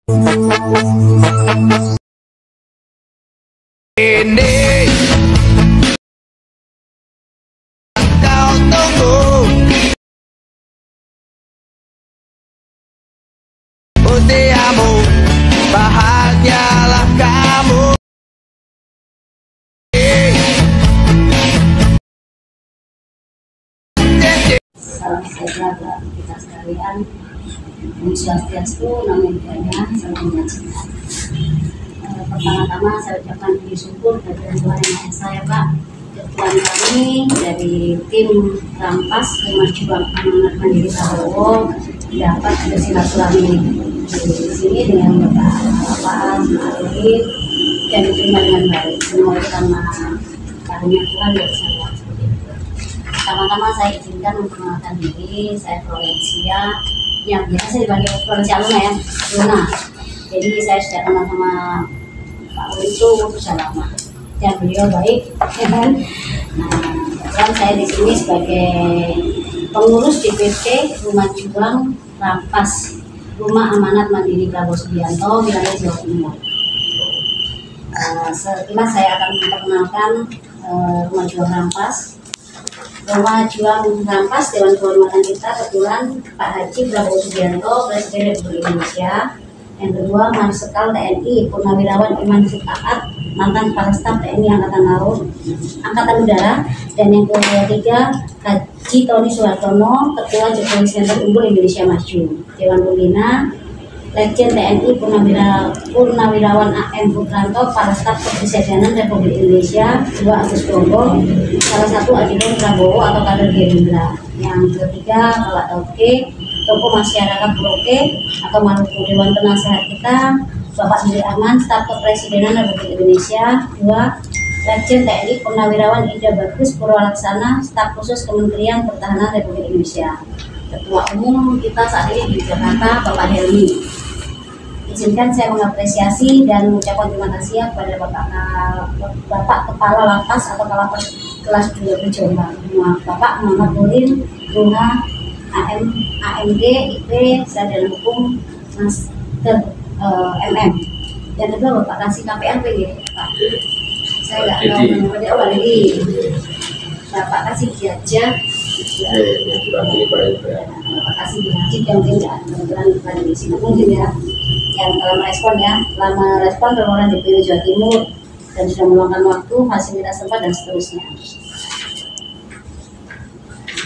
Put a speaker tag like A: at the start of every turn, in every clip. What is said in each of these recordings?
A: Ini kau tunggu, usiamu bahagialah kamu.
B: Salam sejahtera kita sekalian. Om Swastiastu, Namo Buddhaya, salam kebajikan. Pertama-tama saya ucapkan puji syukur kepada Tuhan Yang Maha Esa ya Pak, Ketuaan kami dari tim Rampas Rumah Juang Amanat Mandiri Prabowo dapat bersilaturahmi di sini dengan Bapak Alif dan diterima dengan baik. Semua itu karena karunia Tuhan yang saya. Pertama-tama saya izinkan memperkenalkan diri, saya Florencia, yang biasa dipanggil Florencia Luna ya, Luna. Jadi saya sudah kenal sama Pak Uli itu sudah lama, dan beliau baik, ya kan? Nah, sekarang saya di sini sebagai pengurus DPP Rumah Juang Rampas Rumah Amanat Mandiri Prabowo Subianto, wilayah Jawa Timur. Sekilas saya akan memperkenalkan Rumah Juang Rampas. Rumah Juang Rampas Dewan Kehormatan kita kebetulan Pak Haji Prabowo Subianto, Presiden Republik Indonesia. Yang kedua, Marsikal TNI Purnawirawan Iman Sutaat, mantan Kepala Staf TNI Angkatan Laut, Angkatan Udara. Dan yang ketiga, Haji Tony Suhartono, Ketua Jokowi Center Unggul Indonesia Maju. Dewan Pembina, Legend TNI Purnawirawan AM Putranto, Kepala Staf Kepresidenan Republik Indonesia, 2 Agus Bogo, salah satu ajudan Prabowo atau kader Gerindra. Yang ketiga, Bapak Toke, tokoh masyarakat Puroke atau Maluku. Dewan Penasehat kita, Bapak Diri Aman, Staf Kepresidenan Republik Indonesia. 2, Legend TNI Purnawirawan Ida Bagus Purwalaksana, Staf Khusus Kementerian Pertahanan Republik Indonesia. Ketua Umum kita saat ini di Jakarta, Bapak Helmi. Izinkan saya mengapresiasi dan mengucapkan terima kasih kepada Bapak Kepala Lapas atau Kalapas kelas 2 Jombang, Bapak Muhammad Nurdin, Bunga, AMD, IP, Sarjana Hukum, Master MM. Yang kedua Bapak kasih KPRP ya Pak. Saya nggak tahu namanya. Oh, Dedi. Bapak kasih Jajah. Bapak kasih Jajah yang mungkin nggak kebetulan pada di sini mungkin ya. Yang telah merespon permohonan DPW Jawa Timur dan sudah meluangkan waktu, fasilitas tempat dan seterusnya.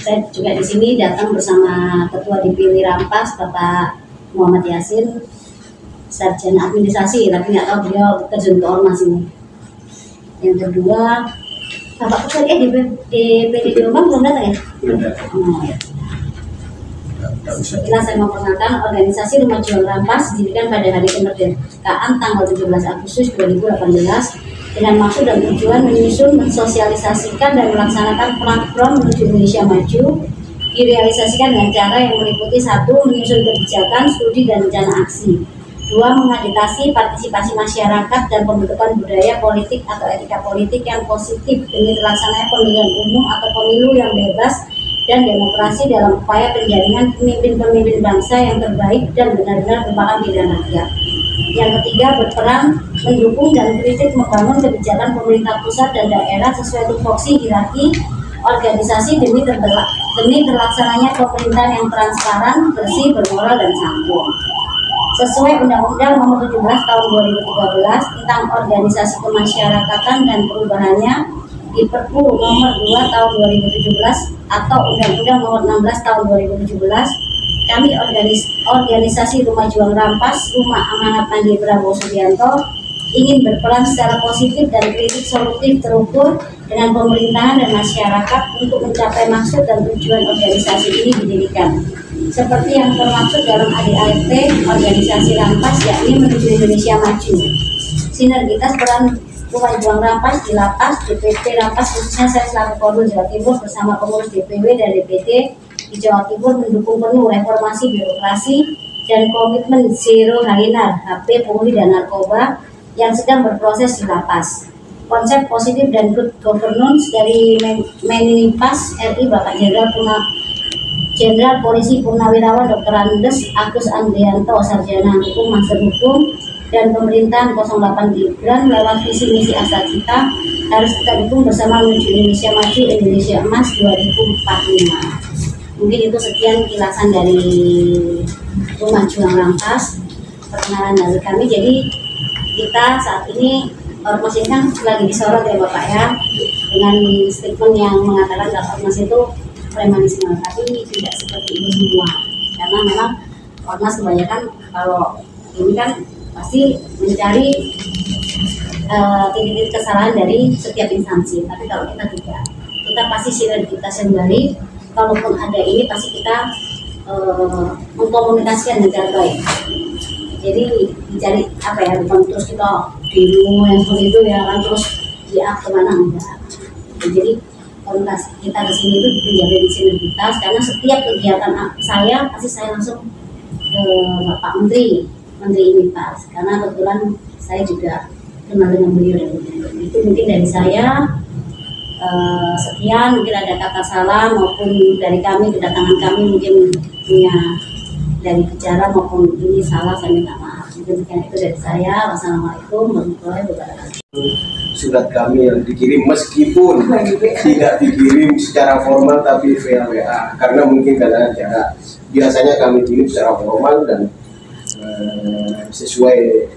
B: Saya juga di sini datang bersama Ketua DPW Rampas, Bapak Muhammad Yasin, Sarjana Administrasi, tapi nggak tahu beliau terjun ke ormas ini. Yang kedua, Bapak Ketua DPD Jombang belum datang ya? Oh, ya. Sekilas saya memperkenalkan organisasi Rumah Juang Rampas didirikan pada hari kemerdekaan tanggal 17 Agustus 2018 dengan maksud dan tujuan menyusun, mensosialisasikan dan melaksanakan platform menuju Indonesia Maju, direalisasikan dengan cara yang meliputi 1. Menyusun kebijakan, studi dan rencana aksi. 2. Mengagitasi partisipasi masyarakat dan pembentukan budaya politik atau etika politik yang positif demi terlaksananya pemilihan umum atau pemilu yang bebas dan demokrasi dalam upaya penjaringan pemimpin-pemimpin bangsa yang terbaik dan benar-benar merupakan pilihan rakyat. Yang ketiga, berperan mendukung dan kritik membangun kebijakan pemerintah pusat dan daerah sesuai tupoksi hierarki organisasi demi terlaksananya pemerintahan yang transparan, bersih, bermoral dan santun. Sesuai Undang-Undang Nomor 17 Tahun 2013 tentang Organisasi Kemasyarakatan dan Perubahannya, di Perpu Nomor 2 Tahun 2017 atau Undang-Undang Nomor 16 Tahun 2017, kami organisasi Rumah Juang Rampas Rumah Amanat Mandiri Prabowo Subianto ingin berperan secara positif dan kritik solutif terukur dengan pemerintahan dan masyarakat untuk mencapai maksud dan tujuan organisasi ini didirikan. Seperti yang termaksud dalam ADART organisasi Rampas, yakni menuju Indonesia Maju. Sinergitas peran Rumah Juang Rampas di Lapas, DPP Rampas khususnya saya selaku Koordinator Jawa Timur bersama pengurus DPW dan DPD di Jawa Timur mendukung penuh reformasi birokrasi dan komitmen Zero Halinar, HP, pungli dan narkoba yang sedang berproses di Lapas. Konsep positif dan good governance dari Menpas RI Bapak Jenderal Jenderal Polisi Purnawirawan Dr. Andes Agus Andrianto, Sarjana Hukum, Master Hukum, dan pemerintahan 08 Gibran lewat visi misi asa cita harus kita dukung bersama menuju Indonesia Maju, Indonesia Emas 2045. Mungkin itu sekian kilasan dari Rumah Juang Rampas, perkenalan dari kami. Jadi kita saat ini ormas ini kan lagi disorot ya Bapak ya, dengan statement yang mengatakan kalau ormas itu premanisme, tapi tidak seperti itu semua, karena memang ormas kebanyakan kalau ini kan pasti mencari titik-titik kesalahan dari setiap instansi, tapi kalau kita tidak, kita pasti sinergitas yang baik. Kalaupun ada ini pasti kita mengkomunikasikan dengan baik. Jadi dicari apa ya, bukan terus kita demo yang seperti itu ya kan, terus dia kemana enggak. Jadi komunitas kita di sini itu menjadi sinergitas, karena setiap kegiatan saya pasti saya langsung ke Bapak Menteri Imitas, karena kebetulan saya juga kenal dengan beliau. Itu mungkin dari saya. Sekian, mungkin ada kata salah maupun dari kami, kedatangan kami mungkin punya dari bicara maupun ini salah, saya minta maaf. Mungkin sekian itu dari saya. Wassalamualaikum warahmatullahi wabarakatuh.
C: Surat kami yang dikirim meskipun tidak dikirim secara formal tapi via WA, karena mungkin karena jarak. Biasanya kami kirim secara formal dan sesuai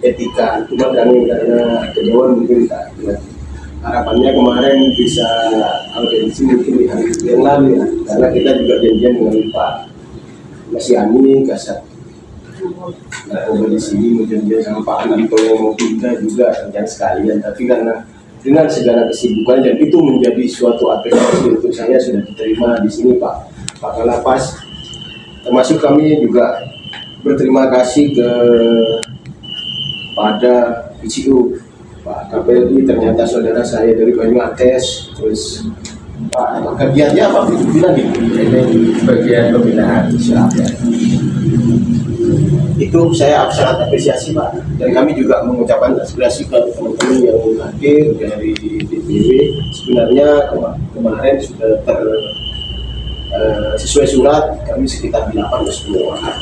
C: etika, cuma kami karena kejauhan mungkin tak. Harapannya kemarin bisa audiensi mungkin di hari yang lalu ya, karena kita juga janjian dengan Pak Masyani Kasat. Nah, di sini mau janjian sama Pak Ananto yang mau pindah juga rencana sekalian, tapi karena dengan segala kesibukan dan itu menjadi suatu apresiasi untuk saya sudah diterima di sini Pak Kalapas. Termasuk kami juga berterima kasih kepada ICU Pak KPLI, ternyata saudara saya dari Banyumates. Terus Pak, kegiatannya apa? Bilang gitu. Ini bagian pembinaan siapa? Itu saya sangat apresiasi Pak. Dan kami juga mengucapkan apresiasi ke teman-teman yang hadir dari DPW. Sebenarnya kemarin sudah sesuai surat kami sekitar 8 atau 10 orang.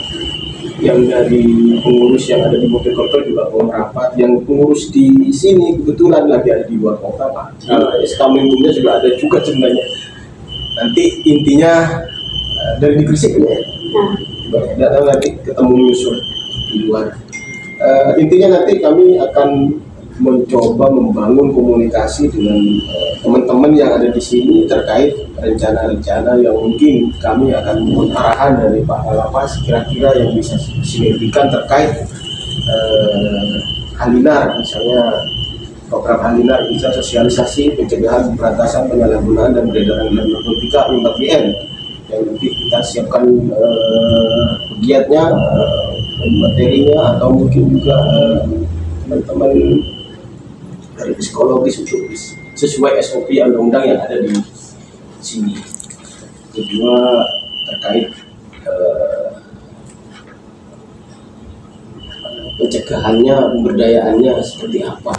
C: Yang dari pengurus yang ada di Mojokerto juga mau merapat, yang pengurus di sini kebetulan lagi ada di luar kota Pak. SK Menkumnya juga ada juga sebenarnya. Nanti intinya dari di Gresik ya, tidak tahu nanti ketemu menyusul di luar. Intinya nanti kami akan mencoba membangun komunikasi dengan teman-teman yang ada di sini terkait rencana-rencana yang mungkin kami akan mohon arahan dari Pak Kalapas kira-kira yang bisa sinergikan terkait Halinar, misalnya program Halinar bisa sosialisasi pencegahan pemberantasan penyalahgunaan dan peredaran narkotika 4BN yang nanti kita siapkan pegiatnya, materinya, atau mungkin juga teman-teman dari psikologis untuk sesuai SOP undang-undang yang ada di sini. Kedua terkait pencegahannya, pemberdayaannya seperti apa.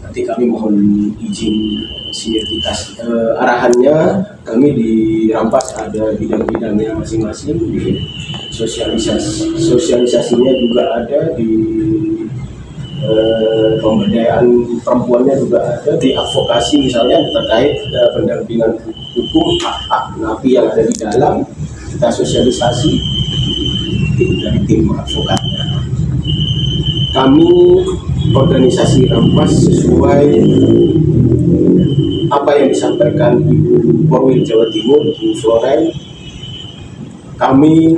C: Nanti kami mohon izin sinergitas. Arahannya kami di Rampas ada bidang-bidangnya masing-masing. Di sosialisasinya juga ada, di pemberdayaan perempuannya juga ada, di advokasi misalnya terkait pendampingan hukum hak napi yang ada di dalam, kita sosialisasi dari tim advokatnya. Kami organisasi Rampas sesuai apa yang disampaikan Ibu Korwil Jawa Timur, Ibu Floren, kami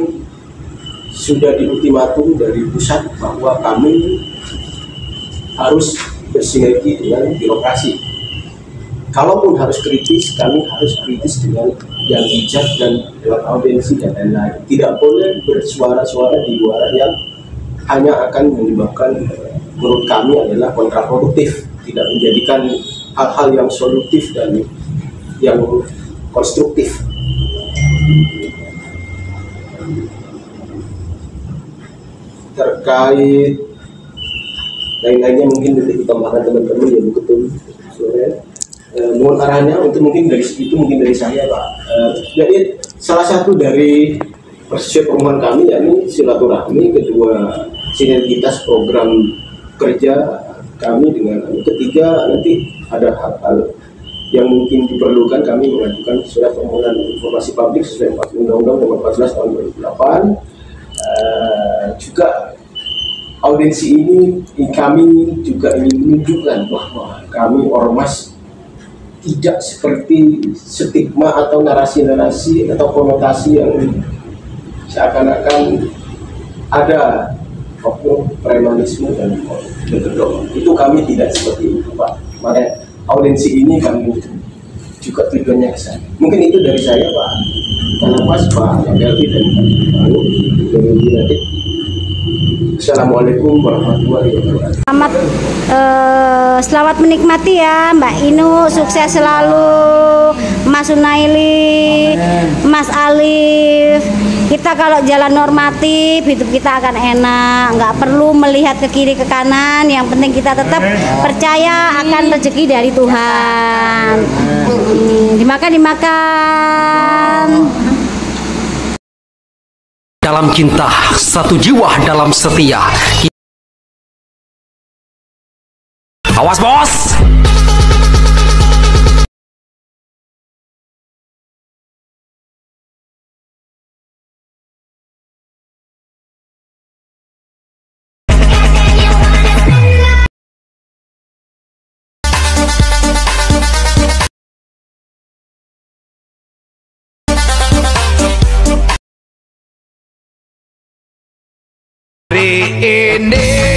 C: sudah diultimatum dari pusat bahwa kami harus bersinergi dengan birokrasi. Kalaupun harus kritis, kami harus kritis dengan yang bijak dan lewat audiensi dan lain-lain. Tidak boleh bersuara-suara di luar yang hanya akan menyebabkan, menurut kami adalah kontraproduktif, tidak menjadikan hal-hal yang solutif dan yang konstruktif. Terkait lain-lainnya mungkin nanti ditambahkan teman-teman yang betul sore. Mohon arahannya untuk mungkin dari itu mungkin dari saya Pak. Jadi salah satu dari persetujuan permohonan kami yakni silaturahmi, kedua sinergitas program kerja kami dengan ketiga nanti ada hal-hal yang mungkin diperlukan, kami mengajukan surat permohonan informasi publik sesuai Undang-Undang Nomor 14 Tahun 2008. Juga audiensi ini kami juga ingin menunjukkan bahwa kami ormas tidak seperti stigma atau narasi-narasi atau konotasi yang seakan-akan ada oknum premanisme dan gedong. Itu kami tidak seperti itu, Pak. Makanya audiensi ini kami juga tujuannya ke sana. Mungkin itu dari saya, Pak. Kalapas, Pak Melvi dan Pak Lalu. Assalamualaikum warahmatullahi wabarakatuh.
B: Selamat menikmati ya Mbak Inu, sukses selalu, Mas Sunaili, Mas Alif. Kita kalau jalan normatif, hidup kita akan enak, nggak perlu melihat ke kiri ke kanan. Yang penting kita tetap percaya akan rezeki dari Tuhan. Dimakan.
D: Dalam cinta, satu jiwa dalam setia. Awas bos!
A: Ini